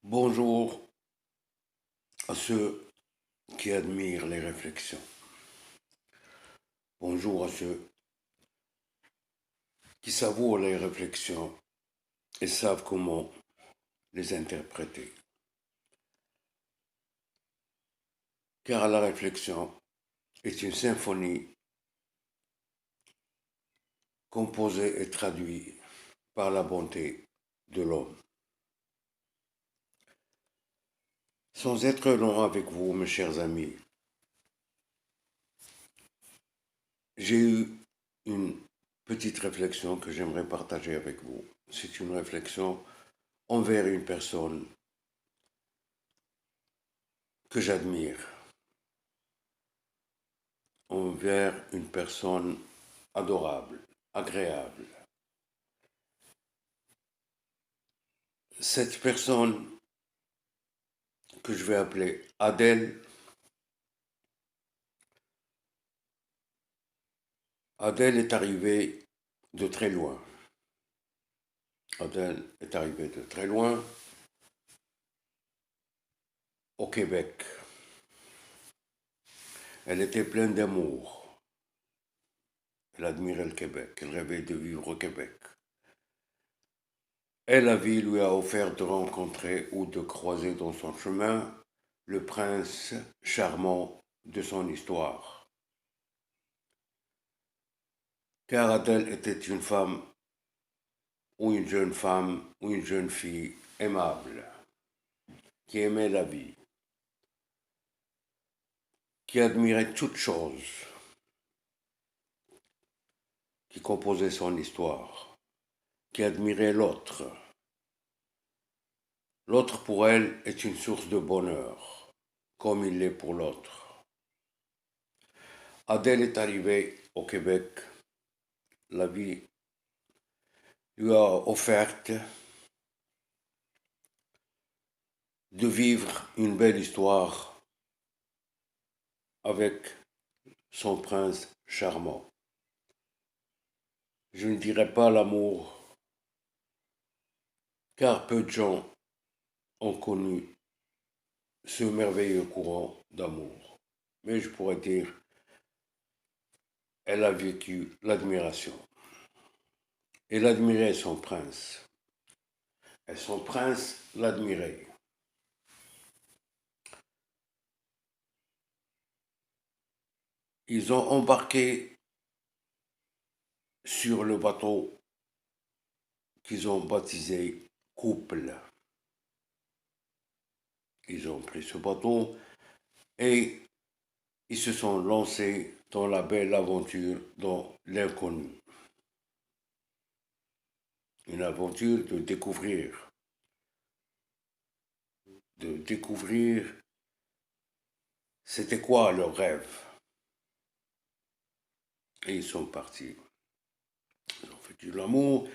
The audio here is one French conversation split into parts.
Bonjour à ceux qui admirent les réflexions. Bonjour à ceux qui savourent les réflexions et savent comment les interpréter. Car la réflexion est une symphonie composée et traduite par la bonté de l'homme. Sans être long avec vous, mes chers amis, j'ai eu une petite réflexion que j'aimerais partager avec vous. C'est une réflexion envers une personne que j'admire, envers une personne adorable, agréable. Cette personne que je vais appeler Adèle, Adèle est arrivée de très loin. Adèle est arrivée de très loin au Québec. Elle était pleine d'amour. Elle admirait le Québec. Elle rêvait de vivre au Québec. Et la vie lui a offert de rencontrer ou de croiser dans son chemin le prince charmant de son histoire. Car Adèle était une femme ou une jeune femme ou une jeune fille aimable, qui aimait la vie, qui admirait toutes choses qui composaient son histoire, qui admirait l'autre. L'autre pour elle est une source de bonheur, comme il l'est pour l'autre. Adèle est arrivée au Québec. La vie lui a offert de vivre une belle histoire avec son prince charmant. Je ne dirais pas l'amour, car peu de gens ont connu ce merveilleux courant d'amour. Mais je pourrais dire, elle a vécu l'admiration. Elle admirait son prince. Et son prince l'admirait. Ils ont embarqué sur le bateau qu'ils ont baptisé Couple. Ils ont pris ce bateau et ils se sont lancés dans la belle aventure, dans l'inconnu. Une aventure de découvrir c'était quoi leur rêve. Et ils sont partis. Ils ont fait de l'amour.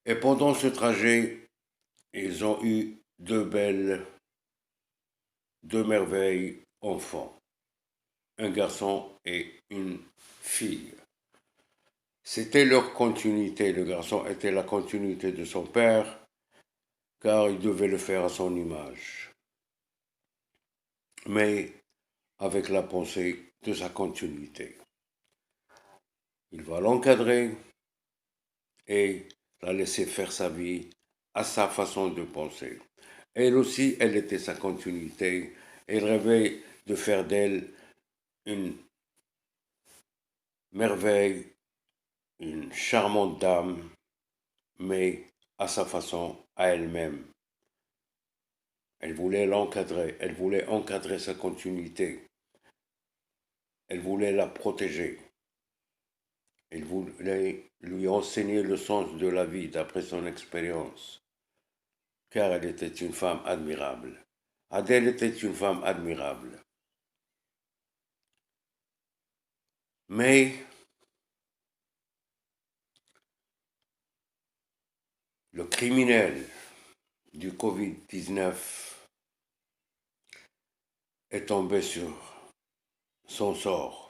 Et pendant ce trajet, ils ont eu deux merveilles enfants. Un garçon et une fille. C'était leur continuité. Le garçon était la continuité de son père, car il devait le faire à son image. Mais avec la pensée de sa continuité. Il va l'encadrer et la laisser faire sa vie à sa façon de penser. Elle aussi, elle était sa continuité. Elle rêvait de faire d'elle une merveille, une charmante dame, mais à sa façon, à elle-même. Elle voulait l'encadrer, elle voulait encadrer sa continuité. Elle voulait la protéger. Elle voulait lui enseigner le sens de la vie d'après son expérience, car elle était une femme admirable. Adèle était une femme admirable. Mais le criminel du Covid-19 est tombé sur son sort.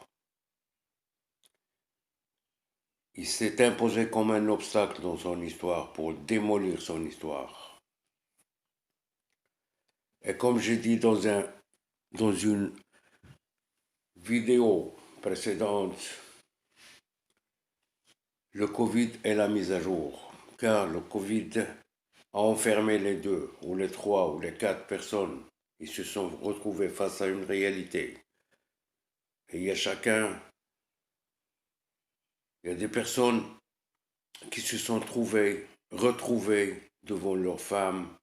Il s'est imposé comme un obstacle dans son histoire pour démolir son histoire. Et comme j'ai dit dans une vidéo précédente, le Covid est la mise à jour, car le Covid a enfermé les deux, ou les trois, ou les quatre personnes. Ils se sont retrouvés face à une réalité. Et il y a des personnes qui se sont retrouvées devant leur femme,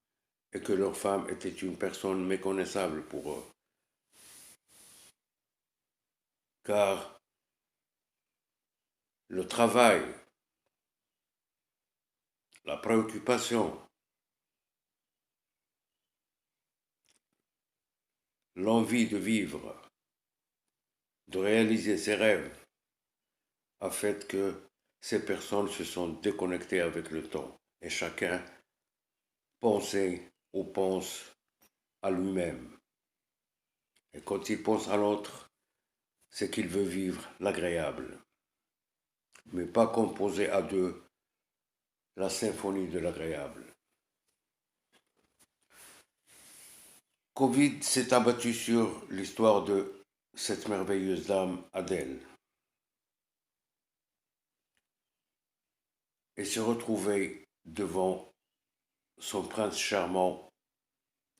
et que leur femme était une personne méconnaissable pour eux. Car le travail, la préoccupation, l'envie de vivre, de réaliser ses rêves, a fait que ces personnes se sont déconnectées avec le temps. Et chacun pensait ou pense à lui-même. Et quand il pense à l'autre, c'est qu'il veut vivre l'agréable, mais pas composer à deux la symphonie de l'agréable. Covid s'est abattu sur l'histoire de cette merveilleuse dame Adèle et s'est retrouvée devant son prince charmant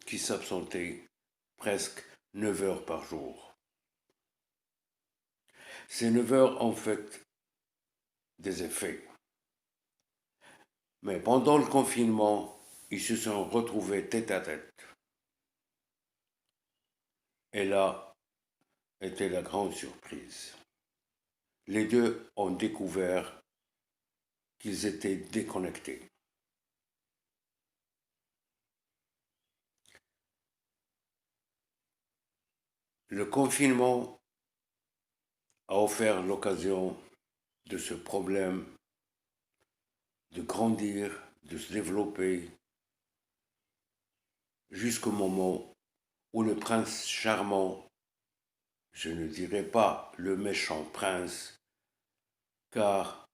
qui s'absentait presque 9 heures par jour. Ces 9 heures ont fait des effets. Mais pendant le confinement, ils se sont retrouvés tête à tête. Et là était la grande surprise. Les deux ont découvert qu'ils étaient déconnectés. Le confinement a offert l'occasion de ce problème de grandir, de se développer, jusqu'au moment où le prince charmant, je ne dirais pas le méchant prince, car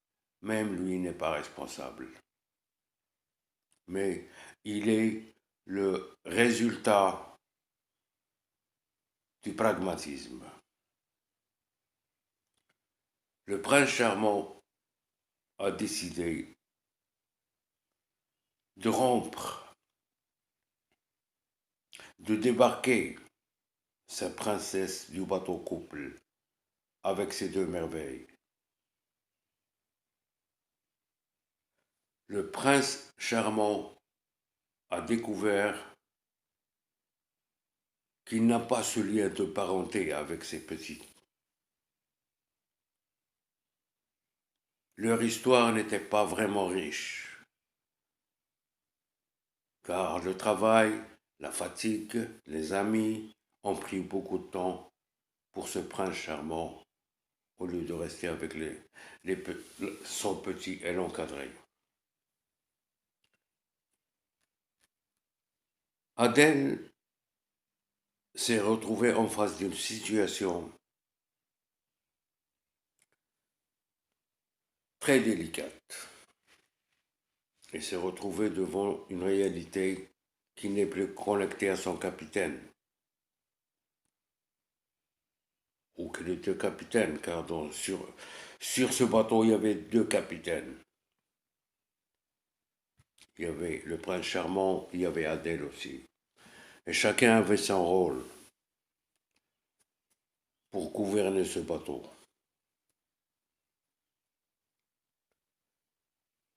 même lui n'est pas responsable, mais il est le résultat du pragmatisme. Le prince charmant a décidé de rompre, de débarquer sa princesse du bateau couple avec ses deux merveilles. Le prince charmant a découvert qu'il n'a pas ce lien de parenté avec ses petits. Leur histoire n'était pas vraiment riche, car le travail, la fatigue, les amis ont pris beaucoup de temps pour ce prince charmant au lieu de rester avec son petit et l'encadré. Adèle s'est retrouvée en face d'une situation très délicate et s'est retrouvée devant une réalité qui n'est plus connectée à son capitaine, ou que les deux capitaines, car sur ce bateau, il y avait deux capitaines. Il y avait le prince charmant, il y avait Adèle aussi. Et chacun avait son rôle pour gouverner ce bateau.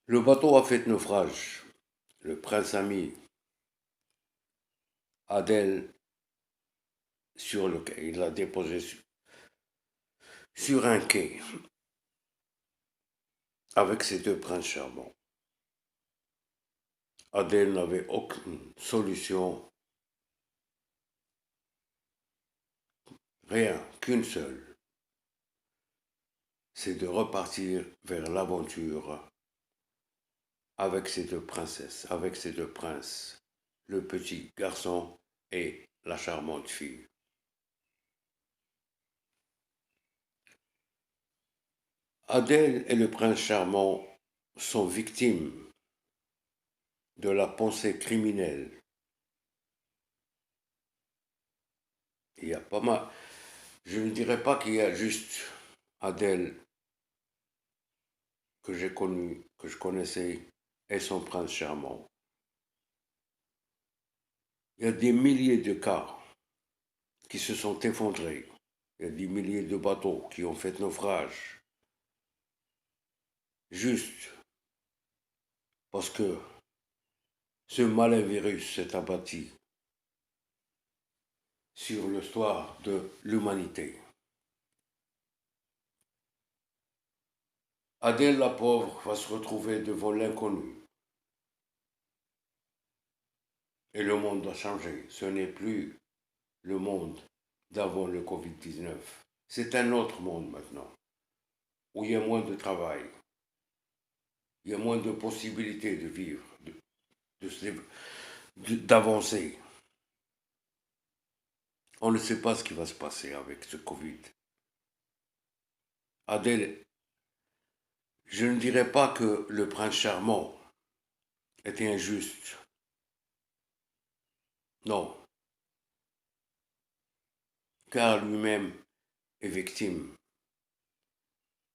Le bateau a fait naufrage. Le prince a mis Adèle sur le quai. Il l'a déposée sur un quai avec ses deux princes charmants. Adèle n'avait aucune solution, rien, qu'une seule. C'est de repartir vers l'aventure avec ces deux princesses, avec ces deux princes, le petit garçon et la charmante fille. Adèle et le prince charmant sont victimes de la pensée criminelle Il y a pas mal. Je ne dirais pas qu'il y a juste Adèle que j'ai connu, que je connaissais, et son prince charmant. Il y a des milliers de cas qui se sont effondrés. Il y a des milliers de bateaux qui ont fait naufrage. Juste parce que ce malin virus s'est abattu sur l'histoire de l'humanité. Adèle la pauvre va se retrouver devant l'inconnu. Et le monde doit changer. Ce n'est plus le monde d'avant le Covid-19. C'est un autre monde maintenant, où il y a moins de travail, il y a moins de possibilités de vivre, d'avancer. On ne sait pas ce qui va se passer avec ce Covid. Adèle, je ne dirais pas que le prince charmant était injuste. Non, car lui-même est victime.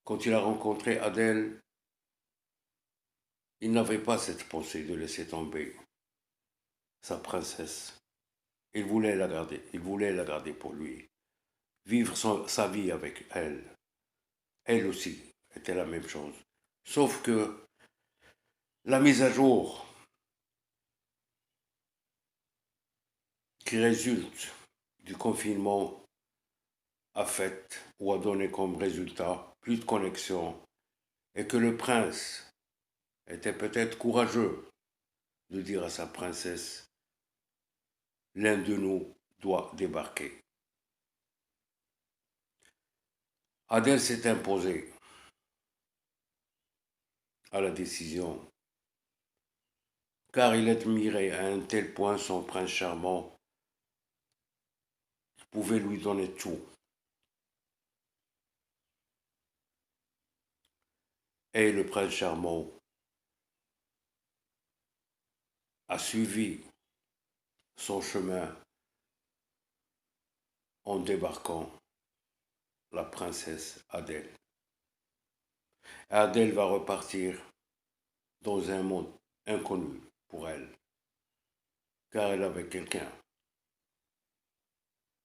Quand il a rencontré Adèle, il n'avait pas cette pensée de laisser tomber sa princesse. Il voulait la garder pour lui, vivre sa vie avec elle. Elle aussi était la même chose. Sauf que la mise à jour qui résulte du confinement a fait ou a donné comme résultat plus de connexion et que le prince était peut-être courageux de dire à sa princesse, l'un de nous doit débarquer. Adèle s'est imposée à la décision, car il admirait à un tel point son prince charmant qu'il pouvait lui donner tout. Et le prince charmant a suivi son chemin en débarquant la princesse Adèle. Adèle va repartir dans un monde inconnu pour elle, car elle avait quelqu'un.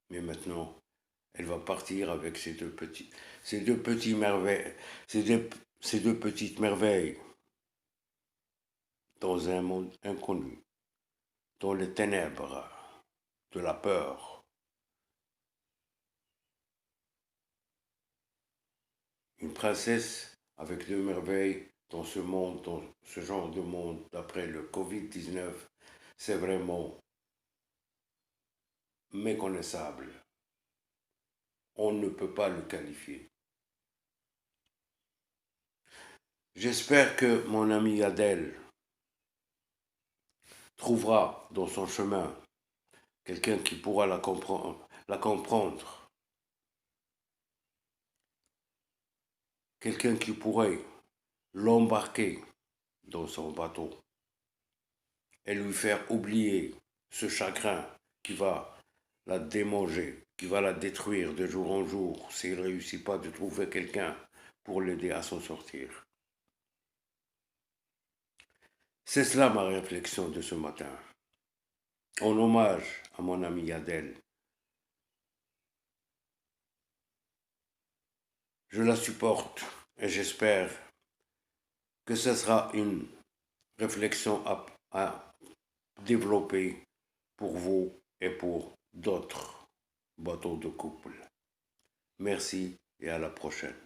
Mais maintenant, elle va partir avec ces deux petits merveilles, ces deux petites merveilles, dans un monde inconnu, dans les ténèbres de la peur. Une princesse avec deux merveilles dans ce monde, dans ce genre de monde, d'après le Covid-19, c'est vraiment méconnaissable. On ne peut pas le qualifier. J'espère que mon amie Adèle trouvera dans son chemin quelqu'un qui pourra la comprendre, quelqu'un qui pourrait l'embarquer dans son bateau et lui faire oublier ce chagrin qui va la démanger, qui va la détruire de jour en jour s'il ne réussit pas de trouver quelqu'un pour l'aider à s'en sortir. C'est cela ma réflexion de ce matin, en hommage à mon amie Adèle. Je la supporte et j'espère que ce sera une réflexion à développer pour vous et pour d'autres bateaux de couple. Merci et à la prochaine.